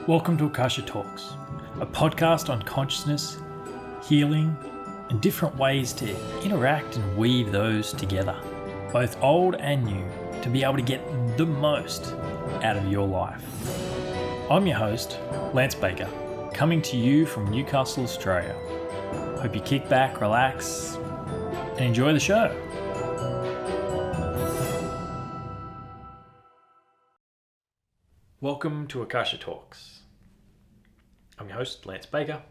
Welcome to Akasha Talks, a podcast on consciousness, healing, and different ways to interact and weave those together, both old and new, to be able to get the most out of your life. I'm your host, Lance Baker, coming to you from Newcastle, Australia. Hope you kick back, relax, and enjoy the show. Welcome to Akasha Talks. I'm your host, Lance Baker.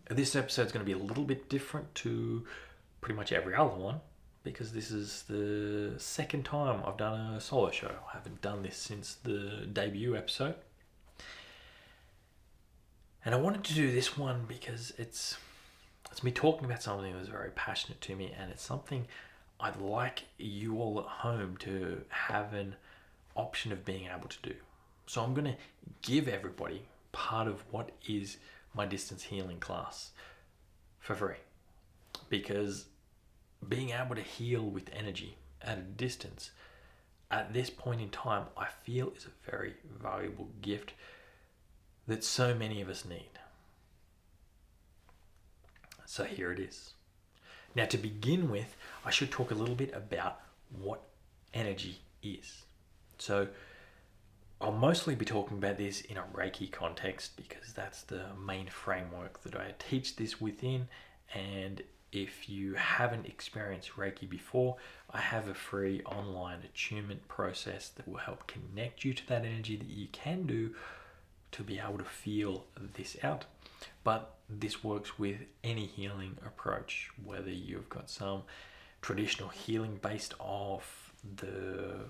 This episode is going to be a little bit different to pretty much every other one because this is the second time I've done a solo show. I haven't done this since the debut episode. And I wanted to do this one because it's me talking about something that's very passionate to me, and it's something I'd like you all at home to have an option of being able to do. So I'm going to give everybody part of what is my distance healing class for free, because being able to heal with energy at a distance at this point in time, I feel is a very valuable gift that so many of us need. So here it is. Now, to begin with, I should talk a little bit about what energy is. So I'll mostly be talking about this in a Reiki context because that's the main framework that I teach this within. And if you haven't experienced Reiki before, I have a free online attunement process that will help connect you to that energy that you can do to be able to feel this out. But this works with any healing approach, whether you've got some traditional healing based off the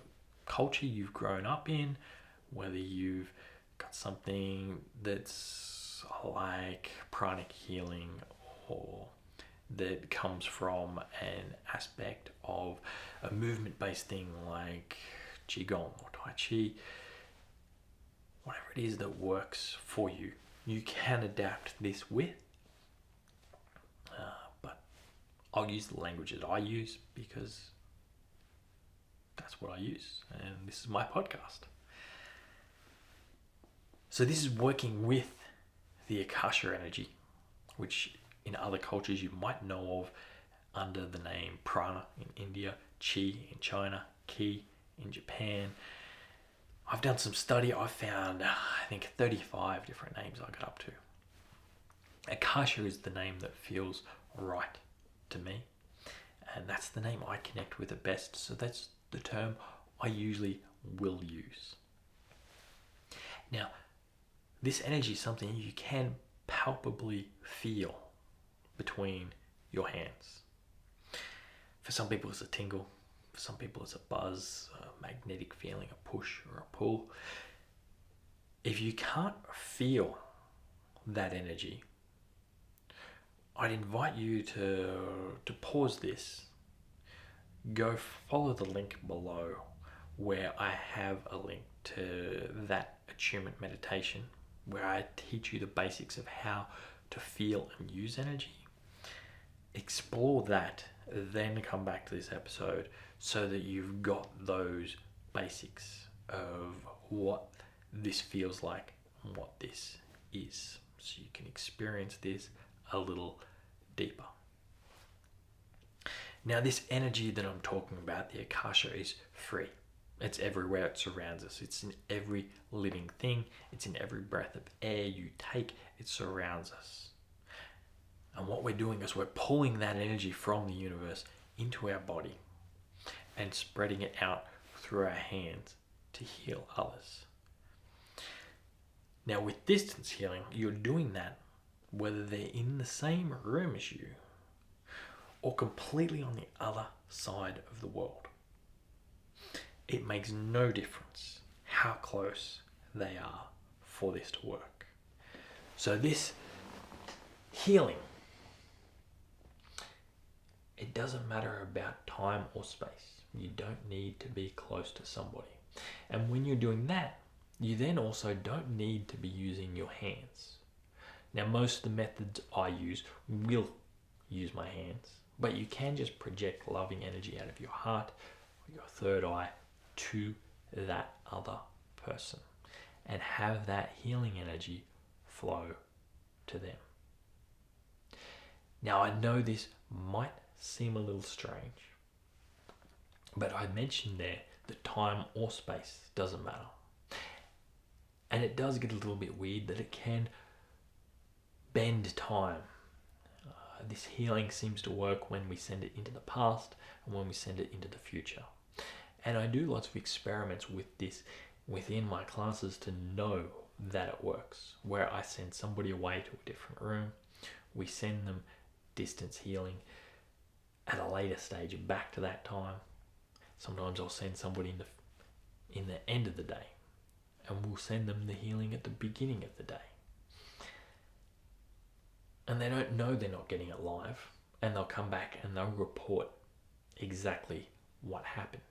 culture you've grown up in, whether you've got something that's like pranic healing or that comes from an aspect of a movement-based thing like Qigong or Tai Chi, whatever it is that works for you, you can adapt this with. But I'll use the language that I use because that's what I use, and this is my podcast. So this is working with the Akasha energy, which in other cultures you might know of under the name prana in India, chi in China, ki in Japan. I've done some study. I found, I think, 35 different names I got up to. Akasha is the name that feels right to me, and that's the name I connect with it best. So that's the term I usually will use. Now, this energy is something you can palpably feel between your hands. For some people it's a tingle, for some people it's a buzz, a magnetic feeling, a push or a pull. If you can't feel that energy, I'd invite you to pause this, go follow the link below where I have a link to that attunement meditation where I teach you the basics of how to feel and use energy. Explore that, then come back to this episode so that you've got those basics of what this feels like and what this is, so you can experience this a little deeper. Now, this energy that I'm talking about, the Akasha, is free. It's everywhere, it surrounds us. It's in every living thing. It's in every breath of air you take. It surrounds us. And what we're doing is we're pulling that energy from the universe into our body and spreading it out through our hands to heal others. Now, with distance healing, you're doing that whether they're in the same room as you or completely on the other side of the world. It makes no difference how close they are for this to work. So this healing, it doesn't matter about time or space. You don't need to be close to somebody. And when you're doing that, you then also don't need to be using your hands. Now, most of the methods I use will use my hands, but you can just project loving energy out of your heart or your third eye to that other person. and have that healing energy flow to them. Now, I know this might seem a little strange, but I mentioned there that time or space doesn't matter. And it does get a little bit weird that it can bend time. This healing seems to work when we send it into the past and when we send it into the future. And I do lots of experiments with this within my classes to know that it works, where I send somebody away to a different room, we send them distance healing at a later stage back to that time. Sometimes I'll send somebody in the end of the day, and we'll send them the healing at the beginning of the day. And they don't know they're not getting it live, and they'll come back and they'll report exactly what happened,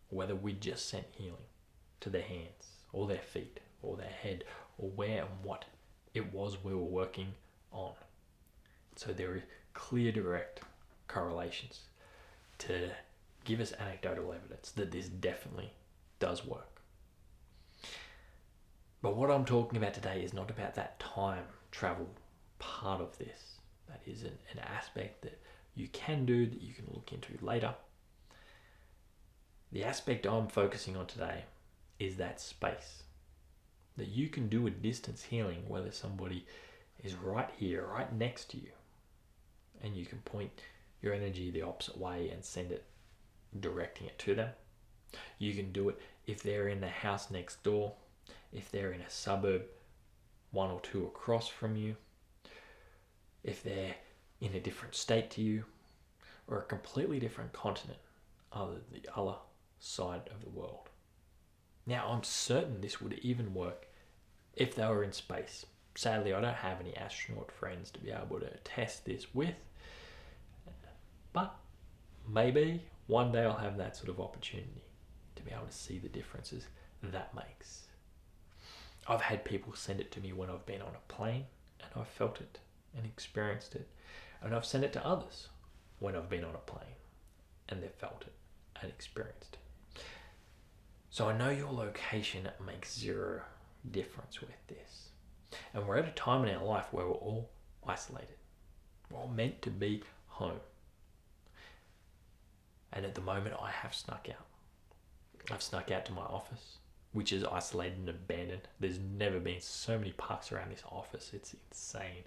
whether we just sent healing to their hands or their feet or their head or where and what it was we were working on. So there are clear, direct correlations to give us anecdotal evidence that this definitely does work. But what I'm talking about today is not about that time travel part of this. That is an aspect that you can do, that you can look into later. The aspect I'm focusing on today is that space. That you can do a distance healing whether somebody is right here, right next to you, and you can point your energy the opposite way and send it, directing it to them. You can do it if they're in the house next door, if they're in a suburb 1 or 2 across from you, if they're in a different state to you, or a completely different continent, the other side of the world. Now, I'm certain this would even work if they were in space. Sadly, I don't have any astronaut friends to be able to test this with, but maybe one day I'll have that sort of opportunity to be able to see the differences that makes. I've had people send it to me when I've been on a plane and I've felt it and experienced it, and I've sent it to others when I've been on a plane and they've felt it and experienced it. So I know your location makes zero difference with this, and we're at a time in our life where we're all isolated. We're all meant to be home, and at the moment I have snuck out. I've snuck out to my office, which is isolated and abandoned. There's never been so many parks around this office. It's insane.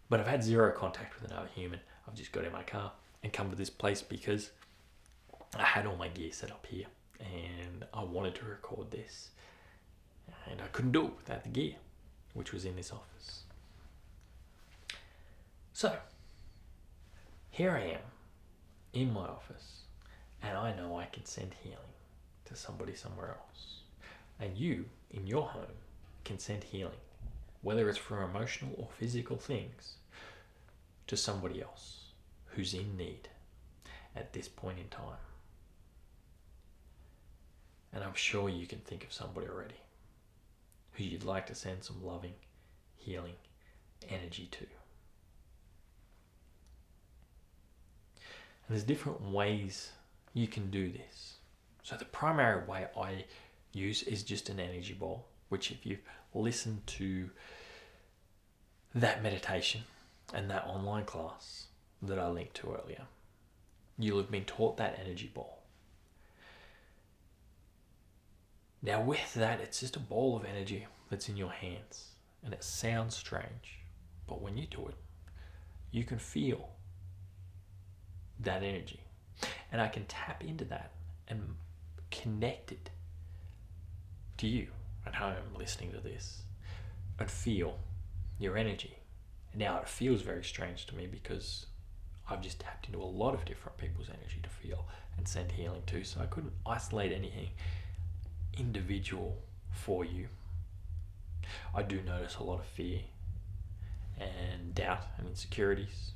But I've had zero contact with another human. I've just got in my car and come to this place because I had all my gear set up here and I wanted to record this. And I couldn't do it without the gear, which was in this office. So, here I am in my office, and I know I can send healing to somebody somewhere else. And you, in your home, can send healing, whether it's for emotional or physical things, to somebody else who's in need at this point in time. And I'm sure you can think of somebody already who you'd like to send some loving, healing energy to. And there's different ways you can do this. So the primary way I use is just an energy ball, which if you've listened to that meditation and that online class that I linked to earlier, you'll have been taught that energy ball. Now with that, it's just a ball of energy that's in your hands, and it sounds strange, but when you do it, you can feel that energy, and I can tap into that and connect it to you at home listening to this and feel your energy. Now it feels very strange to me because I've just tapped into a lot of different people's energy to feel and send healing to, so I couldn't isolate anything individual for you. I do notice a lot of fear and doubt and insecurities.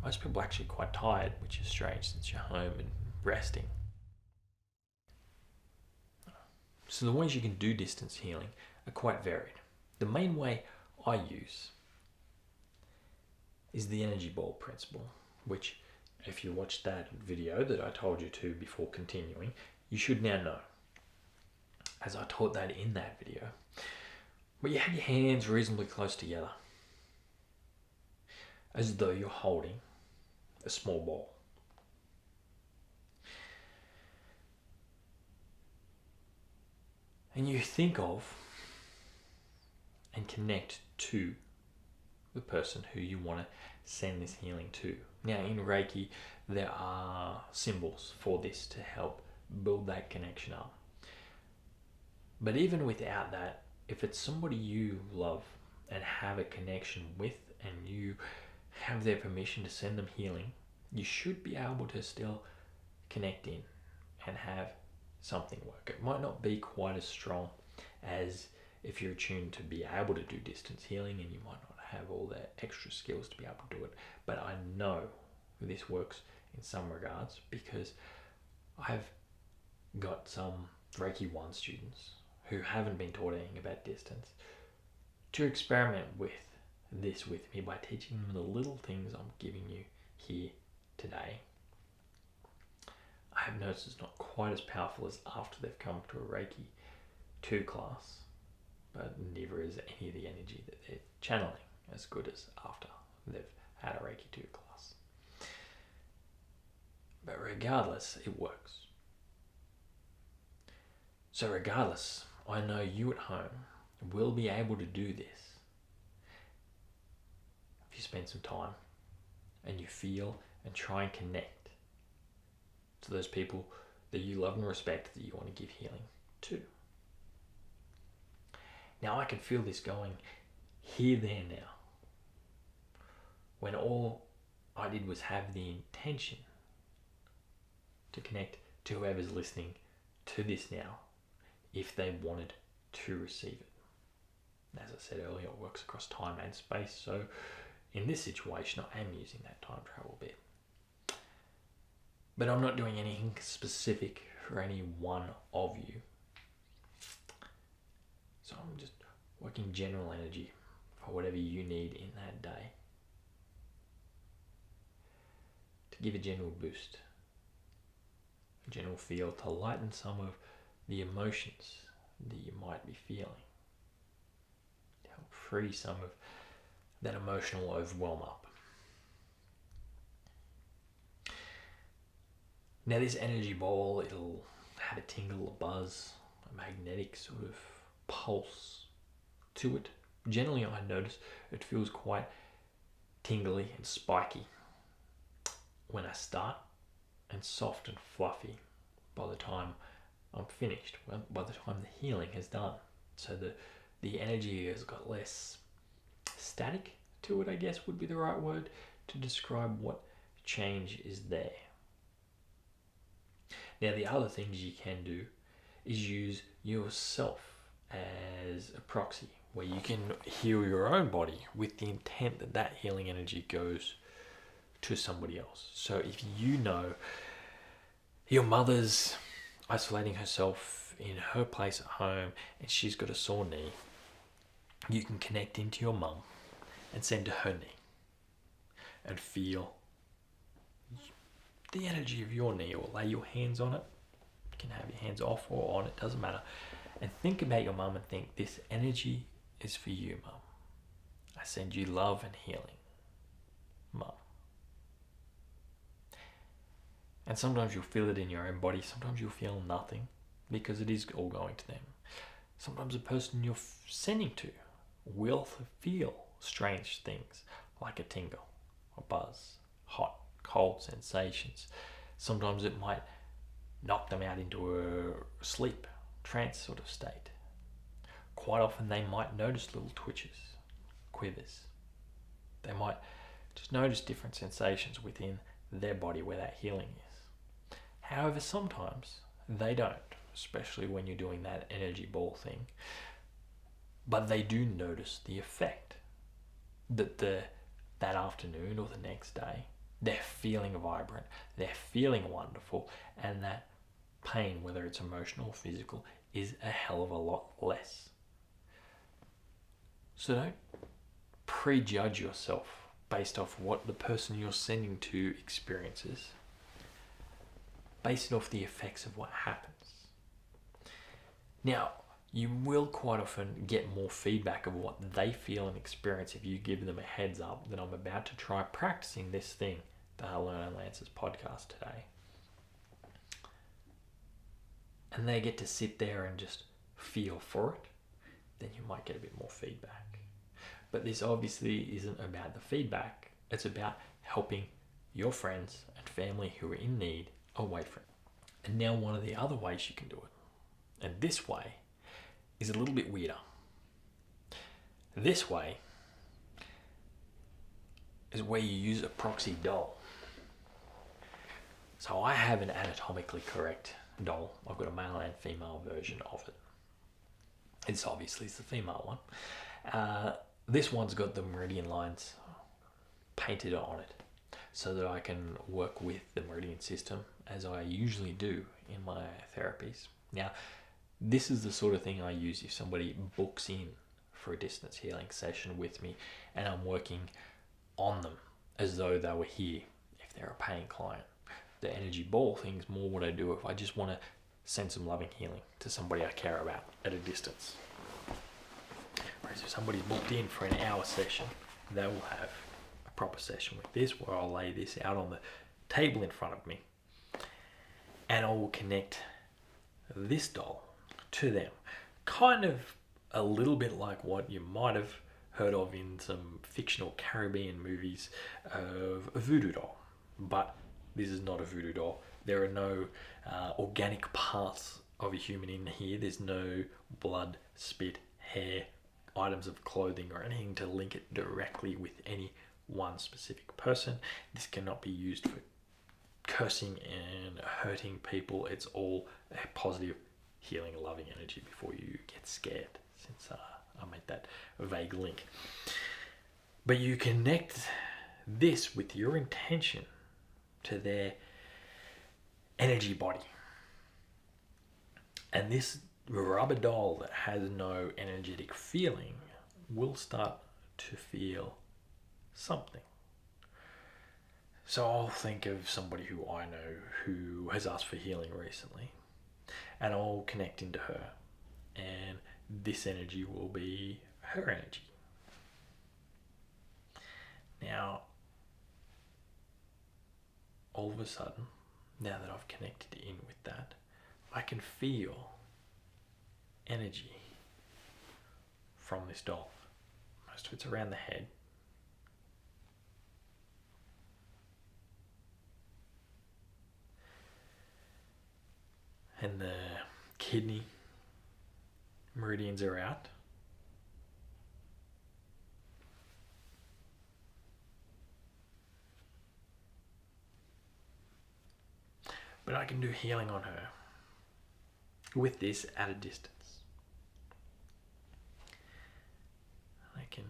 Most people are actually quite tired, which is strange since you're home and resting. So the ways you can do distance healing are quite varied. The main way I use is the energy ball principle, which if you watch that video that I told you to before continuing, you should now know, as I taught that in that video, but you have your hands reasonably close together, as though you're holding a small ball. And you think of and connect to the person who you want to send this healing to. Now, in Reiki, there are symbols for this to help build that connection up. But even without that, if it's somebody you love and have a connection with, and you have their permission to send them healing, you should be able to still connect in and have something work. It might not be quite as strong as if you're attuned to be able to do distance healing, and you might not have all the extra skills to be able to do it. But I know this works in some regards, because I've got some Reiki 1 students who haven't been taught anything about distance to experiment with this with me by teaching them the little things I'm giving you here today. I have noticed it's not quite as powerful as after they've come to a Reiki 2 class, but neither is any of the energy that they're channeling as good as after they've had a Reiki 2 class. But regardless, it works. So regardless, I know you at home will be able to do this if you spend some time and you feel and try and connect to those people that you love and respect, that you want to give healing to. Now, I can feel this going here, there, now, when all I did was have the intention to connect to whoever's listening to this now, if they wanted to receive it. As I said earlier, it works across time and space, so in this situation I am using that time travel bit. But I'm not doing anything specific for any one of you. So I'm just working general energy for whatever you need in that day, to give a general boost, a general feel, to lighten some of the emotions that you might be feeling, to help free some of that emotional overwhelm up. Now, this energy ball, it'll have a tingle, a buzz, a magnetic sort of pulse to it. Generally, I notice it feels quite tingly and spiky when I start, and soft and fluffy by the time I'm finished, by the time the healing is done. So the energy has got less static to it, I guess would be the right word to describe what change is there. Now, the other things you can do is use yourself as a proxy, where you can heal your own body with the intent that that healing energy goes to somebody else. So if you know your mother's isolating herself in her place at home and she's got a sore knee, you can connect into your mum and send to her knee and feel the energy of your knee, or lay your hands on it. You can have your hands off or on, it doesn't matter. And think about your mum and think, this energy is for you, mum. I send you love and healing, mum. And sometimes you'll feel it in your own body, sometimes you'll feel nothing, because it is all going to them. Sometimes the person you're sending to will feel strange things, like a tingle, a buzz, hot, cold sensations. Sometimes it might knock them out into a sleep, trance sort of state. Quite often they might notice little twitches, quivers. They might just notice different sensations within their body where that healing is. However, sometimes they don't, especially when you're doing that energy ball thing. But they do notice the effect that that afternoon or the next day, they're feeling vibrant, they're feeling wonderful, and that pain, whether it's emotional or physical, is a hell of a lot less. So don't prejudge yourself based off what the person you're sending to experiences, base it off the effects of what happens. Now, you will quite often get more feedback of what they feel and experience if you give them a heads up that I'm about to try practicing this thing, the Learn and Lancers podcast today. And they get to sit there and just feel for it, then you might get a bit more feedback. But this obviously isn't about the feedback. It's about helping your friends and family who are in need away from it. And now one of the other ways you can do it, and this way is a little bit weirder. This way is where you use a proxy doll. So I have an anatomically correct doll. I've got a male and female version of it. It's obviously the female one. This one's got the meridian lines painted on it so that I can work with the meridian system as I usually do in my therapies. Now, this is the sort of thing I use if somebody books in for a distance healing session with me and I'm working on them as though they were here if they're a paying client. The energy ball thing's more what I do if I just want to send some loving healing to somebody I care about at a distance. Whereas if somebody's booked in for an hour session, they will have a proper session with this where I'll lay this out on the table in front of me and I will connect this doll to them. Kind of a little bit like what you might have heard of in some fictional Caribbean movies of a voodoo doll. But this is not a voodoo doll. There are no organic parts of a human in here. There's no blood, spit, hair, items of clothing or anything to link it directly with any one specific person. This cannot be used for cursing and hurting people. It's all a positive, healing, loving energy before you get scared, since I made that vague link. But you connect this with your intention to their energy body. And this rubber doll that has no energetic feeling will start to feel something. So I'll think of somebody who I know who has asked for healing recently, and I'll connect into her, and this energy will be her energy. Now, all of a sudden, now that I've connected in with that, I can feel energy from this doll. Most of it's around the head. And the kidney meridians are out. But I can do healing on her with this at a distance. I can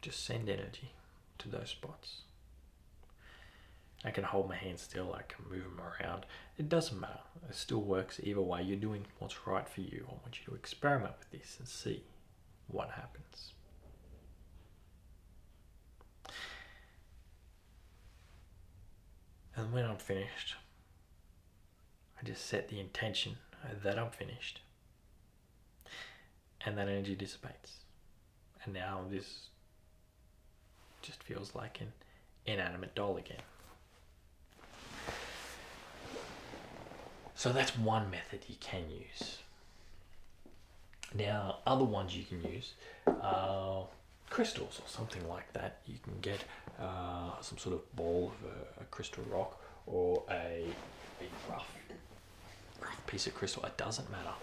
just send energy to those spots. I can hold my hand still, I can move them around. It doesn't matter. It still works either way. You're doing what's right for you. I want you to experiment with this and see what happens. And when I'm finished, I just set the intention that I'm finished. And that energy dissipates. And now this just feels like an inanimate doll again. So that's one method you can use. Now, other ones you can use are crystals or something like that. You can get some sort of ball of a crystal rock or a rough piece of crystal. It doesn't matter.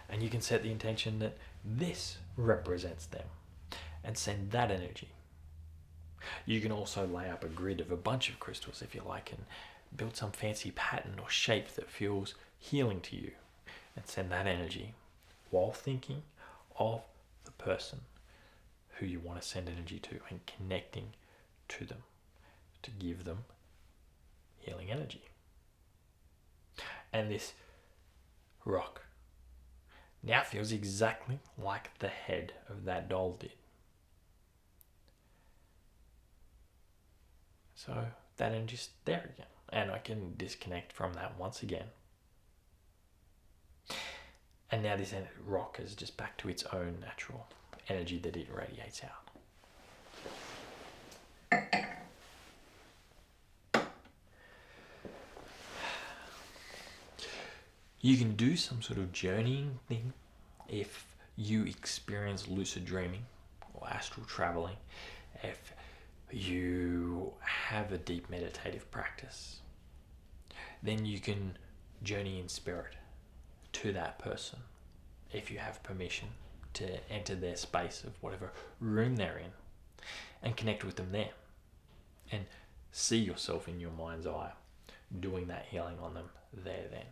And you can set the intention that this represents them and send that energy. You can also lay up a grid of a bunch of crystals if you like and build some fancy pattern or shape that feels healing to you and send that energy while thinking of the person who you want to send energy to and connecting to them to give them healing energy. And this rock now feels exactly like the head of that doll did. So that energy's there again. and I can disconnect from that once again. And now this rock is just back to its own natural energy that it radiates out. You can do some sort of journeying thing if you experience lucid dreaming or astral traveling, if you have a deep meditative practice, then you can journey in spirit to that person if you have permission to enter their space of whatever room they're in and connect with them there and see yourself in your mind's eye doing that healing on them there then,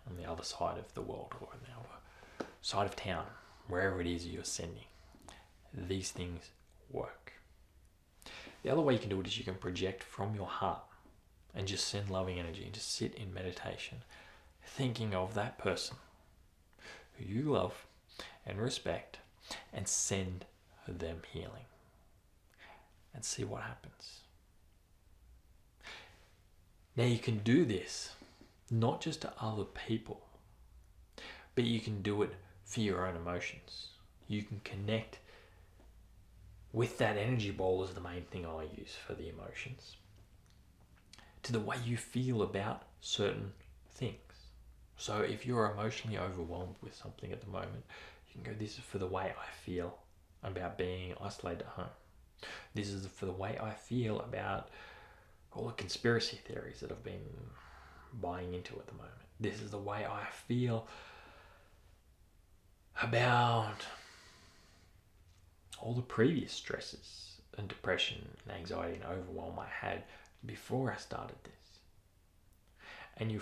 on the other side of the world or on the other side of town, wherever it is you're sending. These things work. The other way you can do it is you can project from your heart and just send loving energy and just sit in meditation thinking of that person who you love and respect and send them healing and see what happens. Now you can do this not just to other people, but you can do it for your own emotions. You can connect with that energy ball as the main thing I use for the emotions, to the way you feel about certain things. So if you're emotionally overwhelmed with something at the moment, you can go, this is for the way I feel about being isolated at home. This is for the way I feel about all the conspiracy theories that I've been buying into at the moment. This is the way I feel about all the previous stresses and depression and anxiety and overwhelm I had before I started this. And you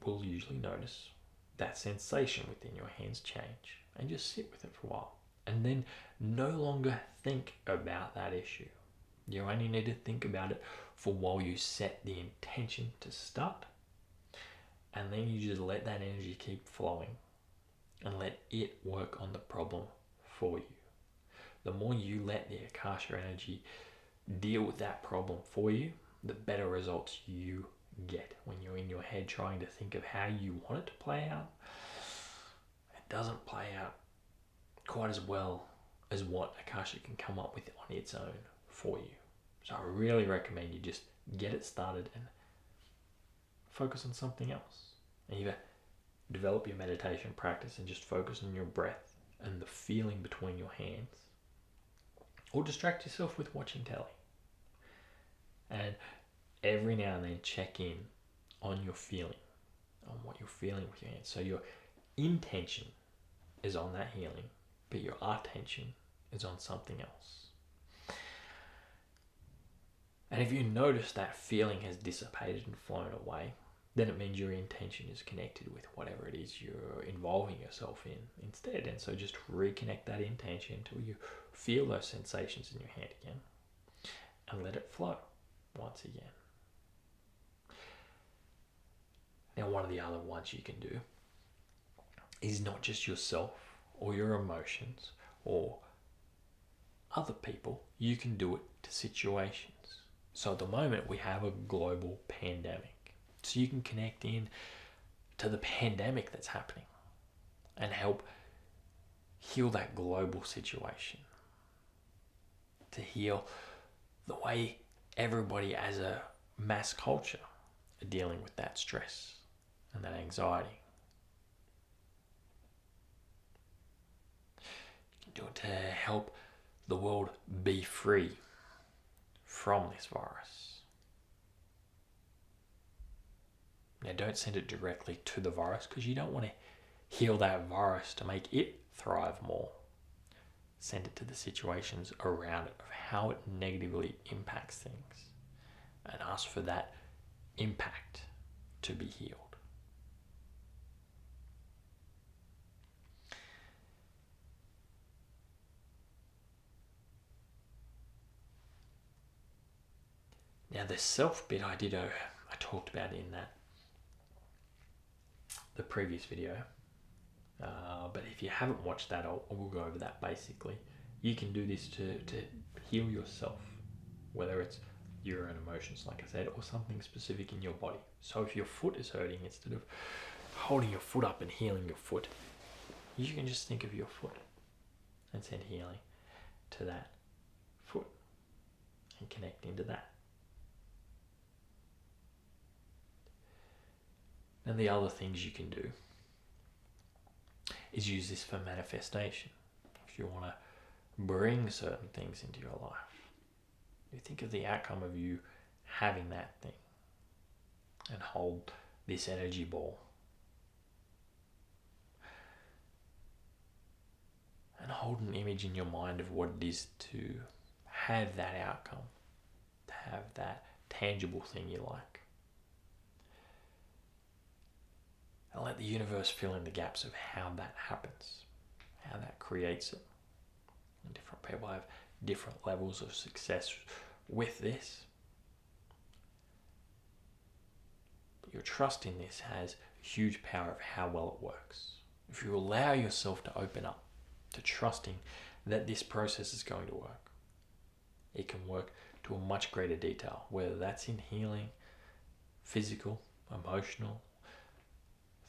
will usually notice that sensation within your hands change and just sit with it for a while and then no longer think about that issue. You only need to think about it for while you set the intention to start, and then you just let that energy keep flowing and let it work on the problem for you. The more you let the Akasha energy deal with that problem for you, the better results you get. When you're in your head trying to think of how you want it to play out, it doesn't play out quite as well as what Akasha can come up with on its own for you. So I really recommend you just get it started and focus on something else. And either develop your meditation practice and just focus on your breath and the feeling between your hands, or distract yourself with watching telly. And every now and then check in on your feeling, on what you're feeling with your hands. So your intention is on that healing, but your attention is on something else. And if you notice that feeling has dissipated and flown away, then it means your intention is connected with whatever it is you're involving yourself in instead. And so just reconnect that intention until you feel those sensations in your hand again and let it flow once again. Now, one of the other ones you can do is not just yourself or your emotions or other people. You can do it to situations. So at the moment we have a global pandemic. So you can connect in to the pandemic that's happening and help heal that global situation. To heal the way everybody as a mass culture are dealing with that stress and that anxiety. You can do it to help the world be free from this virus. Now, don't send it directly to the virus because you don't want to heal that virus to make it thrive more. Send it to the situations around it of how it negatively impacts things and ask for that impact to be healed. Now the self bit I talked about in the previous video, but if you haven't watched that, we'll go over that basically. You can do this to heal yourself, whether it's your own emotions, like I said, or something specific in your body. So if your foot is hurting, instead of holding your foot up and healing your foot, you can just think of your foot and send healing to that foot and connect into that. And the other things you can do is use this for manifestation. If you want to bring certain things into your life, you think of the outcome of you having that thing and hold this energy ball and hold an image in your mind of what it is to have that outcome, to have that tangible thing you like. And let the universe fill in the gaps of how that happens, how that creates it. And different people have different levels of success with this. But your trust in this has a huge power of how well it works. If you allow yourself to open up to trusting that this process is going to work, it can work to a much greater detail, whether that's in healing, physical, emotional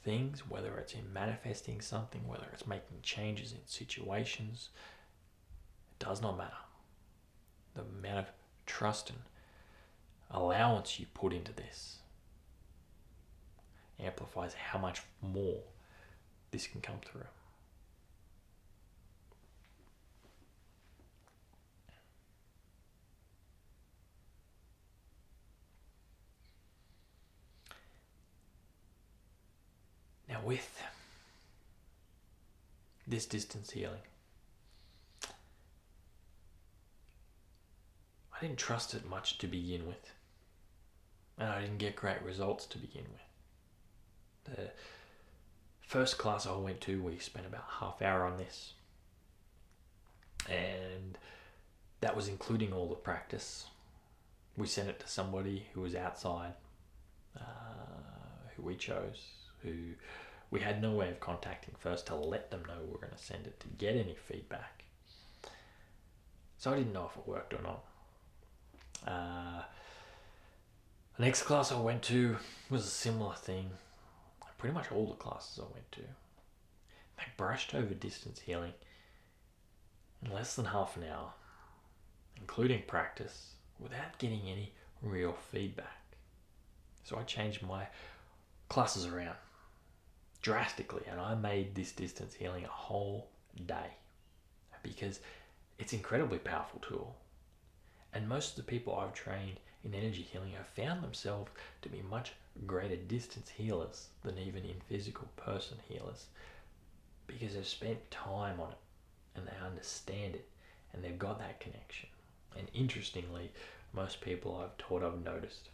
things, whether it's in manifesting something, whether it's making changes in situations. It does not matter. The amount of trust and allowance you put into this amplifies how much more this can come through. Now with this distance healing, I didn't trust it much to begin with, and I didn't get great results to begin with. The first class I went to, we spent about half hour on this, and that was including all the practice. We sent it to somebody who was outside, who we chose, who we had no way of contacting first to let them know we were going to send it, to get any feedback. So I didn't know if it worked or not. The next class I went to was a similar thing. Pretty much all the classes I went to, they brushed over distance healing in less than half an hour, including practice, without getting any real feedback. So I changed my classes around drastically, and I made this distance healing a whole day, because it's an incredibly powerful tool. And most of the people I've trained in energy healing have found themselves to be much greater distance healers than even in physical person healers, because they've spent time on it and they understand it and they've got that connection. And interestingly, most people I've taught, I've noticed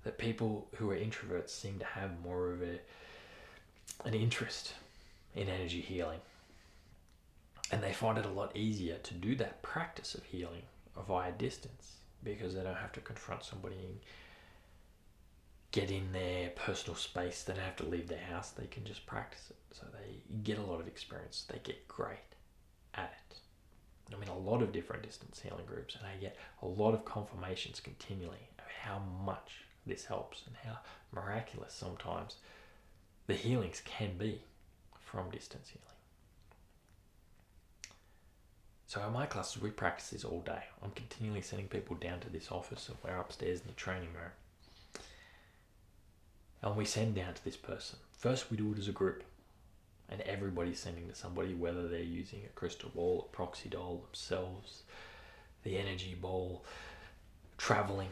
that people who are introverts seem to have more of an interest in energy healing, and they find it a lot easier to do that practice of healing via distance, because they don't have to confront somebody and get in their personal space. They don't have to leave their house. They can just practice it. So they get a lot of experience. They get great at it. I'm in a lot of different distance healing groups, and I get a lot of confirmations continually of how much this helps and how miraculous sometimes the healings can be from distance healing. So in my classes, we practice this all day. I'm continually sending people down to this office, and we're upstairs in the training room. And we send down to this person. First, we do it as a group, and everybody's sending to somebody, whether they're using a crystal ball, a proxy doll themselves, the energy ball, traveling.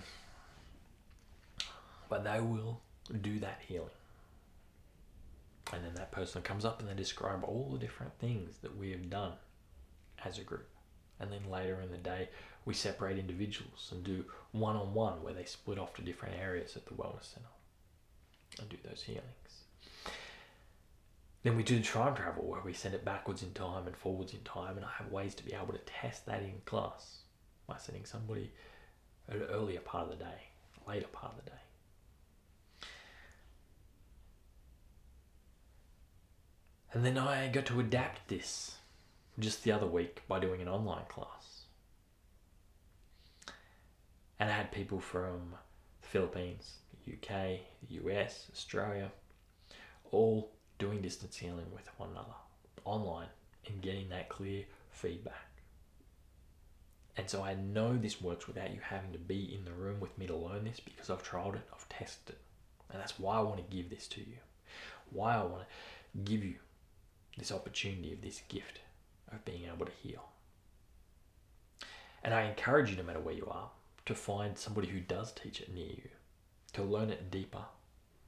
But they will do that healing. And then that person comes up and they describe all the different things that we have done as a group. And then later in the day, we separate individuals and do one-on-one, where they split off to different areas at the wellness center and do those healings. Then we do the time travel, where we send it backwards in time and forwards in time, and I have ways to be able to test that in class by sending somebody at an earlier part of the day, later part of the day. And then I got to adapt this just the other week by doing an online class. And I had people from the Philippines, the UK, the US, Australia, all doing distance healing with one another online and getting that clear feedback. And so I know this works without you having to be in the room with me to learn this, because I've trialed it, I've tested it. And that's why I want to give this to you. Why I want to give you this opportunity of this gift of being able to heal. And I encourage you, no matter where you are, to find somebody who does teach it near you, to learn it deeper,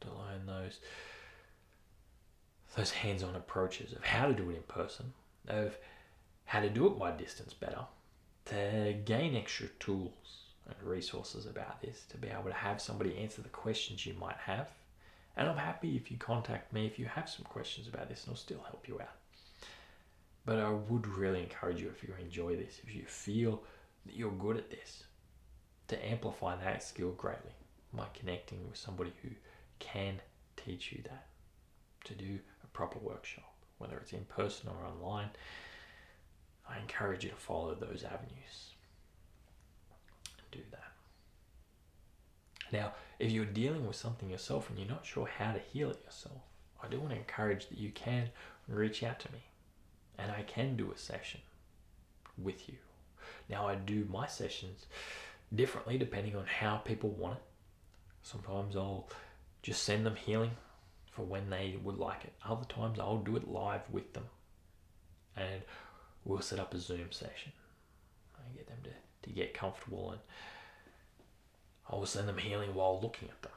to learn those hands-on approaches of how to do it in person, of how to do it by distance better, to gain extra tools and resources about this, to be able to have somebody answer the questions you might have. And I'm happy if you contact me if you have some questions about this, and I'll still help you out. But I would really encourage you, if you enjoy this, if you feel that you're good at this, to amplify that skill greatly by connecting with somebody who can teach you that, to do a proper workshop, whether it's in person or online. I encourage you to follow those avenues and do that. Now, if you're dealing with something yourself and you're not sure how to heal it yourself, I do want to encourage that you can reach out to me and I can do a session with you. Now, I do my sessions differently depending on how people want it. Sometimes I'll just send them healing for when they would like it. Other times I'll do it live with them and we'll set up a Zoom session. I get them to get comfortable, and I will send them healing while looking at them.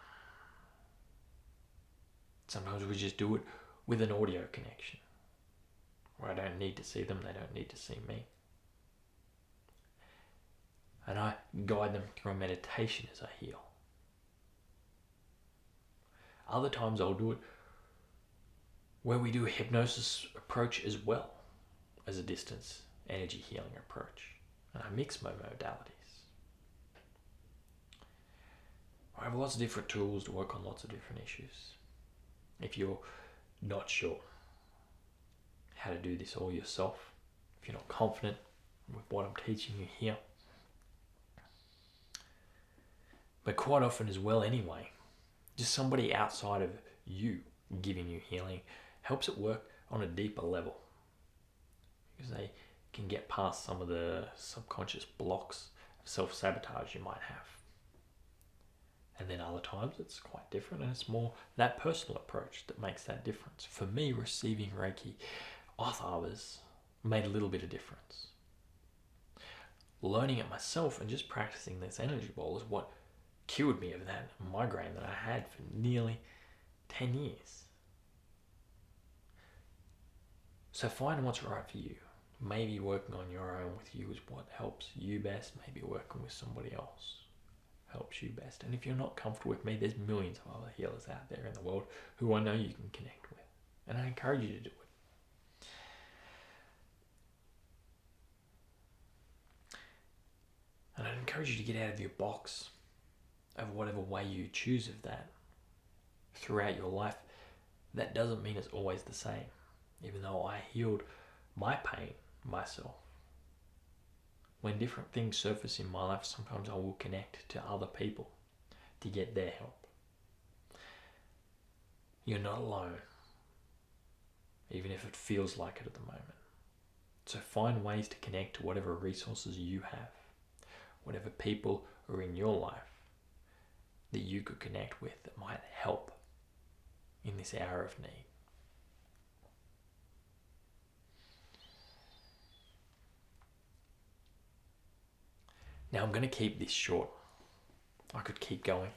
Sometimes we just do it with an audio connection where I don't need to see them, they don't need to see me. And I guide them through a meditation as I heal. Other times I'll do it where we do a hypnosis approach as well as a distance energy healing approach. And I mix my modalities. I have lots of different tools to work on lots of different issues. If you're not sure how to do this all yourself, if you're not confident with what I'm teaching you here, but quite often as well anyway, just somebody outside of you giving you healing helps it work on a deeper level, because they can get past some of the subconscious blocks of self-sabotage you might have. And then other times it's quite different, and it's more that personal approach that makes that difference. For me, receiving Reiki off others made a little bit of difference. Learning it myself and just practicing this energy ball is what cured me of that migraine that I had for nearly 10 years. So find what's right for you. Maybe working on your own with you is what helps you best. Maybe working with somebody else helps you best. And if you're not comfortable with me, there's millions of other healers out there in the world who I know you can connect with. And I encourage you to do it. And I'd encourage you to get out of your box of whatever way you choose of that throughout your life. That doesn't mean it's always the same. Even though I healed my pain myself, when different things surface in my life, sometimes I will connect to other people to get their help. You're not alone, even if it feels like it at the moment. So find ways to connect to whatever resources you have, whatever people are in your life that you could connect with that might help in this hour of need. Now I'm going to keep this short. I could keep going.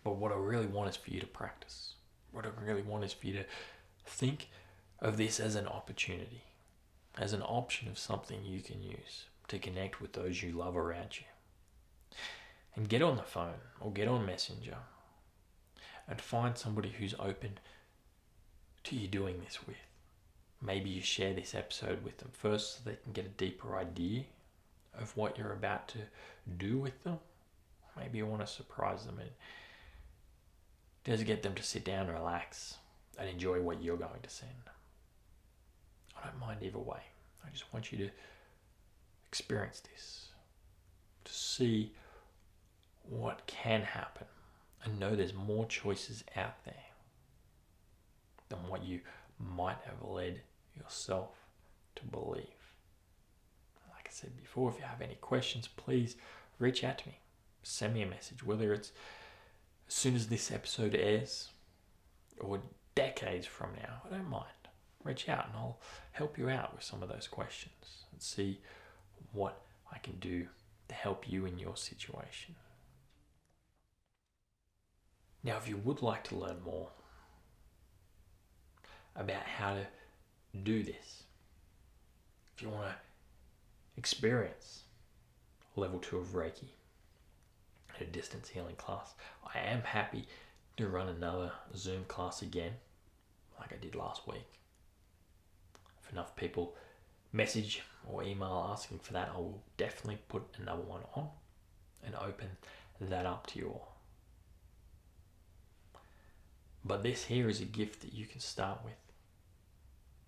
But what I really want is for you to practice. What I really want is for you to think of this as an opportunity, as an option of something you can use to connect with those you love around you. And get on the phone or get on Messenger and find somebody who's open to you doing this with. Maybe you share this episode with them first so they can get a deeper idea of what you're about to do with them. Maybe you want to surprise them and just get them to sit down and relax and enjoy what you're going to send. I don't mind either way. I just want you to experience this, to see what can happen and know there's more choices out there than what you might have led yourself to believe. Like I said before, if you have any questions, please reach out to me. Send me a message, whether it's as soon as this episode airs or decades from now. I don't mind. Reach out and I'll help you out with some of those questions and see what I can do to help you in your situation. Now, if you would like to learn more about how to do this, if you want to experience level 2 of Reiki at a distance healing class, I am happy to run another Zoom class again, like I did last week. If enough people message or email asking for that, I will definitely put another one on and open that up to you all. But this here is a gift that you can start with,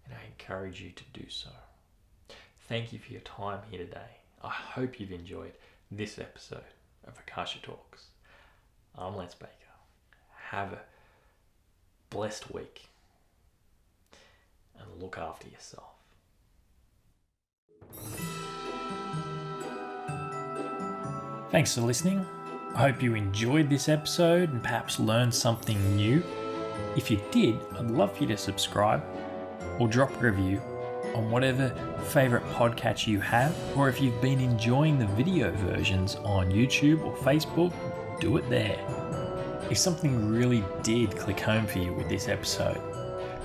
and I encourage you to do so. Thank you for your time here today. I hope you've enjoyed this episode of Akasha Talks. I'm Lance Baker. Have a blessed week and look after yourself. Thanks for listening. I hope you enjoyed this episode and perhaps learned something new. If you did, I'd love for you to subscribe or drop a review on whatever favourite podcast you have, or if you've been enjoying the video versions on YouTube or Facebook, do it there. If something really did click home for you with this episode,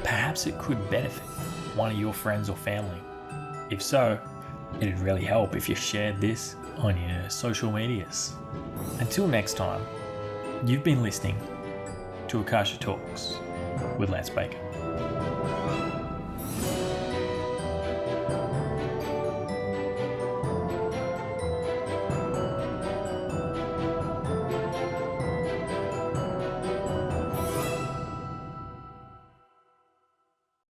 perhaps it could benefit one of your friends or family. If so, it'd really help if you shared this on your social medias. Until next time, you've been listening to Akasha Talks with Lance Baker.